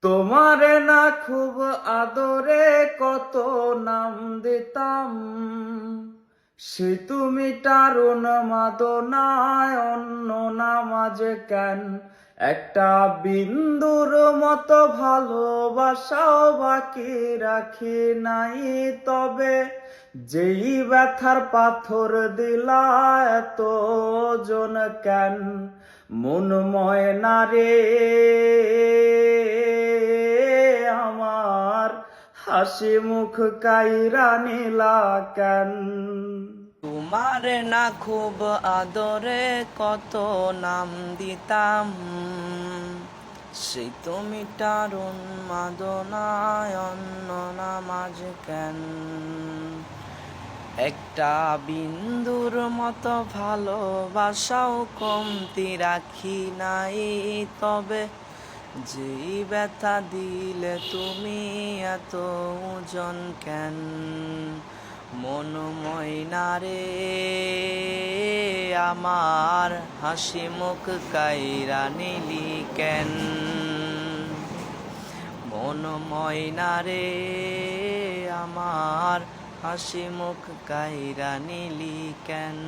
তোমারে না খুব আদরে কত নাম দিতাম, সে তুমি টারুণ মাদনায় অন্য নাম আজ কেন? একটা বিন্দুর মতো ভালোবাসাও বাকি রাখি নাই, তবে যেই ব্যথার পাথর দিলা এত ওজন কেন? মন ময়না রে আমার, হাসি মুখ কাইরা নিলা কেন? তোমারে না খুব আদরে কত নাম দিতাম, সেই তুমি টারুণ মাদনায় অন্য নাম আজ কেন? একটা বিন্দুর মতো ভালোবাসাও কমতি রাখি নাই, তবে যেই ব্যথা দিলে তুমি এত ওজন কেন? মন ময়না রে আমার, হাসি মুখ কাইরা নিলি কেন? মন ময়না রে আমার, হাসি মুখ কাইরা নিলি কেন?